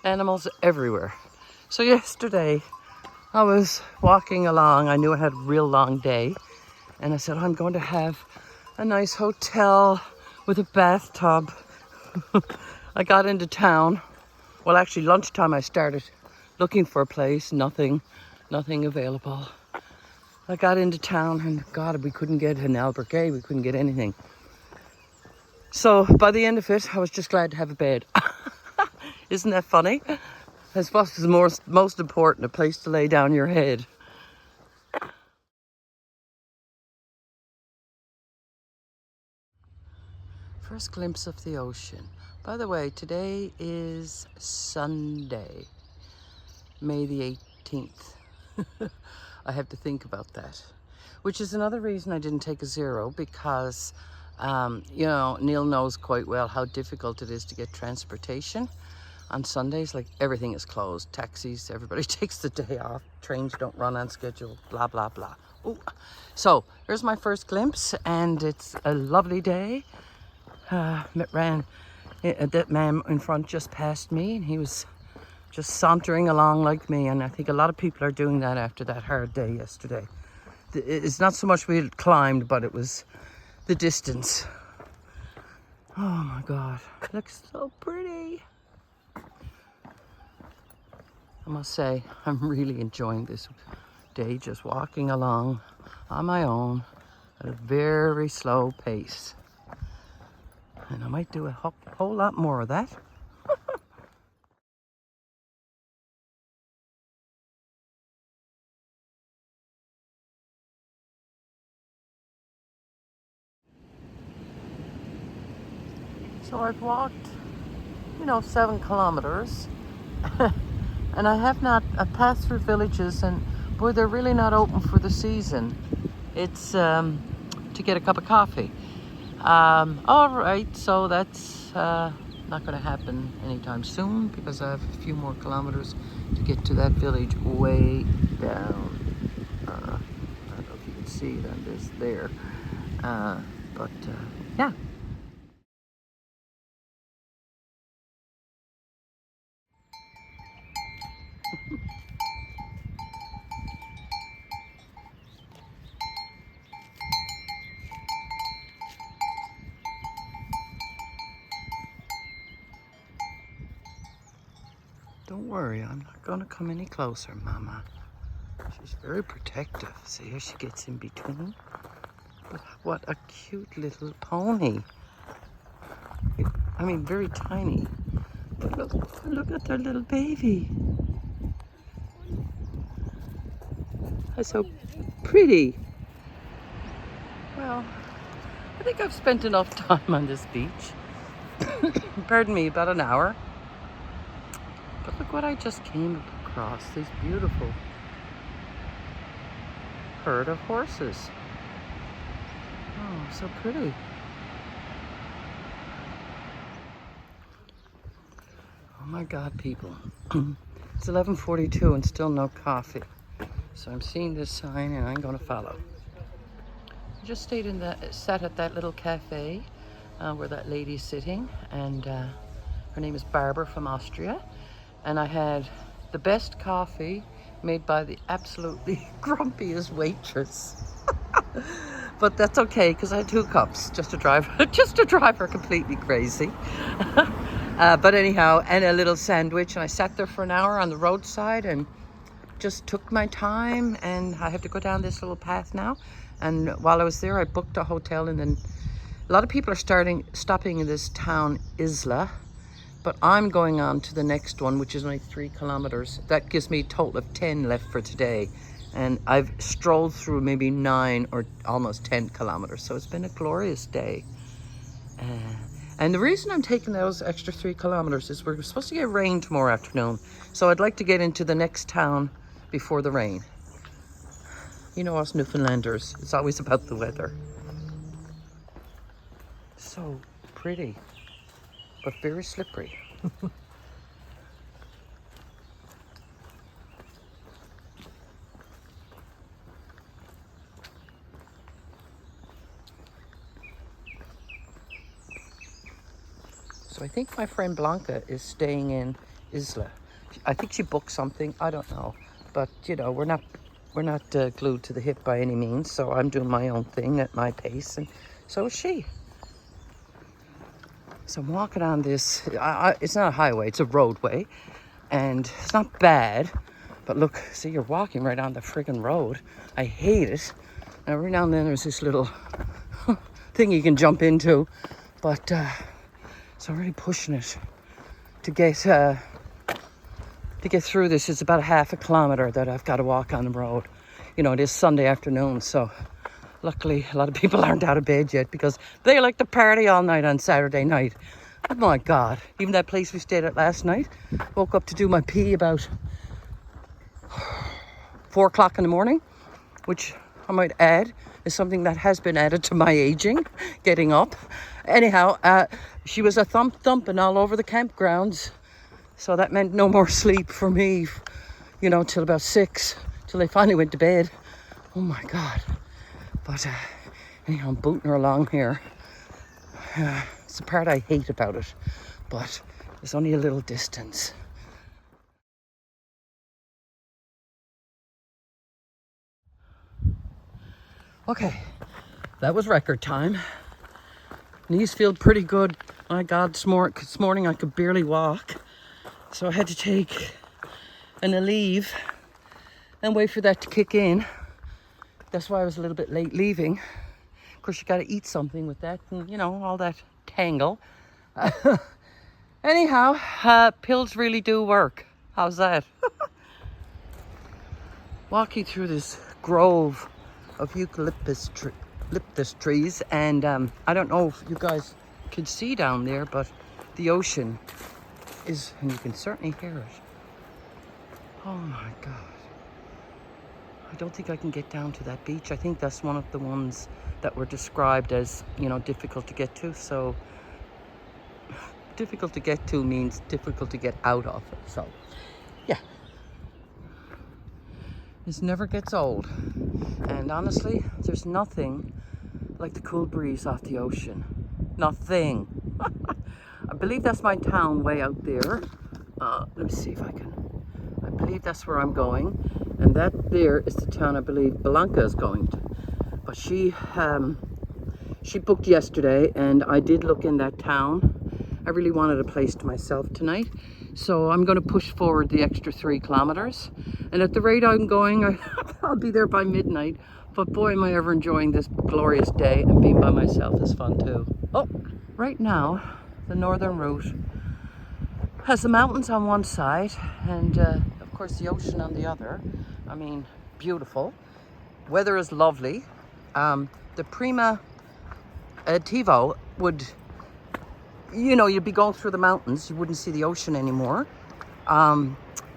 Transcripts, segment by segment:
Animals everywhere. So yesterday I was walking along. I knew I had a real long day. And I said, I'm going to have a nice hotel with a bathtub. I got into town. Well, actually lunchtime I started looking for a place. Nothing available. I got into town and God, we couldn't get an albergue. We couldn't get anything. So by the end of it, I was just glad to have a bed. Isn't that funny? I suppose it's most important, a place to lay down your head. First glimpse of the ocean. By the way, today is Sunday, May the 18th. I have to think about that. Which is another reason I didn't take a zero, because you know, Neil knows quite well how difficult it is to get transportation on Sundays. Like, everything is closed. Taxis, everybody takes the day off. Trains don't run on schedule, blah, blah, blah. Ooh. So here's my first glimpse, and it's a lovely day. That man in front just passed me, and he was just sauntering along like me. And I think a lot of people are doing that after that hard day yesterday. It's not so much we had climbed, but it was the distance. Oh my God, it looks so pretty. I must say, I'm really enjoying this day, just walking along on my own at a very slow pace. And I might do a whole lot more of that. So I've walked, 7 kilometers. And I've passed through villages, and boy, they're really not open for the season. It's to get a cup of coffee. All right, so that's not going to happen anytime soon, because I have a few more kilometers to get to that village way down. I don't know if you can see it on this there. But yeah. Don't worry, I'm not going to come any closer, Mama. She's very protective. See how she gets in between? But what a cute little pony. I mean, very tiny. But look at their little baby. That's so pretty. Well, I think I've spent enough time on this beach. Pardon me, about an hour. But look what I just came across. These beautiful herd of horses. Oh, so pretty. Oh my God, people. It's 11:42 and still no coffee. So I'm seeing this sign and I'm going to follow. I just sat at that little cafe where that lady's sitting, and her name is Barbara from Austria. And I had the best coffee made by the absolutely grumpiest waitress. But that's okay, because I had 2 cups just to drive her completely crazy. But anyhow, and a little sandwich, and I sat there for an hour on the roadside and just took my time. And I have to go down this little path now. And while I was there, I booked a hotel, and then a lot of people are stopping in this town, Isla. But I'm going on to the next one, which is only 3 kilometers. That gives me a total of 10 left for today. And I've strolled through maybe 9 or almost 10 kilometers. So it's been a glorious day. And the reason I'm taking those extra 3 kilometers is we're supposed to get rain tomorrow afternoon. So I'd like to get into the next town before the rain. You know us Newfoundlanders, it's always about the weather. So pretty, but very slippery. So So I think my friend Blanca is staying in Isla. I think she booked something. I don't know. But, you know, we're not glued to the hip by any means. So I'm doing my own thing at my pace. And so is she. So I'm walking on this. It's not a highway. It's a roadway. And it's not bad. But look, see, you're walking right on the friggin' road. I hate it. Now, every now and then there's this little thing you can jump into. But so I'm really pushing it to get through this. It's about a half a kilometre that I've got to walk on the road. You know, it is Sunday afternoon, so luckily a lot of people aren't out of bed yet because they like to party all night on Saturday night. Oh my God. Even that place we stayed at last night, woke up to do my pee about 4 o'clock in the morning, which I might add is something that has been added to my aging, getting up. Anyhow, she was a thumping all over the campgrounds. So that meant no more sleep for me, you know, till about 6, till they finally went to bed. Oh my God. But anyhow, I'm booting her along here. It's the part I hate about it, but it's only a little distance. Okay, that was record time. Knees feel pretty good. My God, this morning I could barely walk. So I had to take an Aleve and wait for that to kick in. That's why I was a little bit late leaving. Of course, you got to eat something with that and, you know, all that tangle. Anyhow, pills really do work. How's that? Walking through this grove of eucalyptus trees, and I don't know if you guys can see down there, but the ocean is, and you can certainly hear it. Oh my God. I don't think I can get down to that beach. I think that's one of the ones that were described as, you know, difficult to get to. So difficult to get to means difficult to get out of. So yeah, this never gets old. And honestly, there's nothing like the cool breeze off the ocean. Nothing. I believe that's my town way out there. Let me see if I can. I believe that's where I'm going. And that there is the town I believe Blanca is going to. But she booked yesterday, and I did look in that town. I really wanted a place to myself tonight. So I'm going to push forward the extra 3 kilometers. And at the rate I'm going, I'll be there by midnight. But boy, am I ever enjoying this glorious day, and being by myself is fun too. Oh, right now, the northern route has the mountains on one side and of course the ocean on the other. I mean, beautiful. Weather is lovely. The Prima Tivo would, you know, you'd be going through the mountains, you wouldn't see the ocean anymore.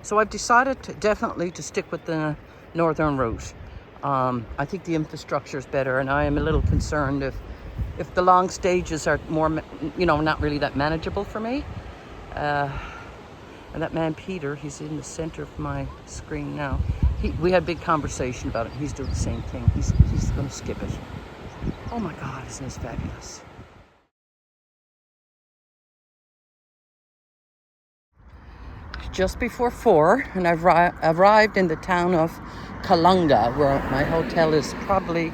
So I've decided definitely to stick with the northern route. I think the infrastructure is better, and I am a little concerned if the long stages are more, you know, not really that manageable for me. And that man Peter, he's in the center of my screen now. We had a big conversation about it. He's doing the same thing. He's going to skip it. Oh my God, isn't this fabulous? Just before 4, and I've arrived in the town of Colunga, where my hotel is probably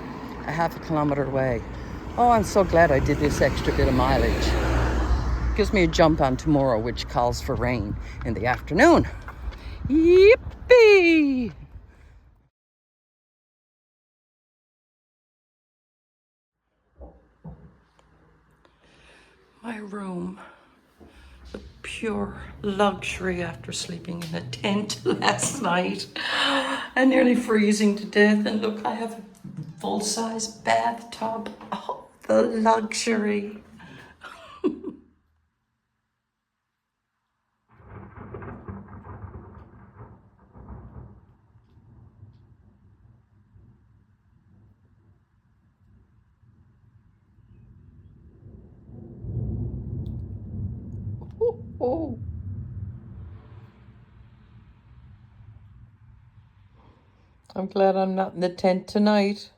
a half a kilometer away. Oh, I'm so glad I did this extra bit of mileage. Gives me a jump on tomorrow, which calls for rain in the afternoon. Yippee! My room, the pure luxury after sleeping in a tent last night and nearly freezing to death. And look, I have a full-size bathtub. Oh, the luxury. Oh. I'm glad I'm not in the tent tonight.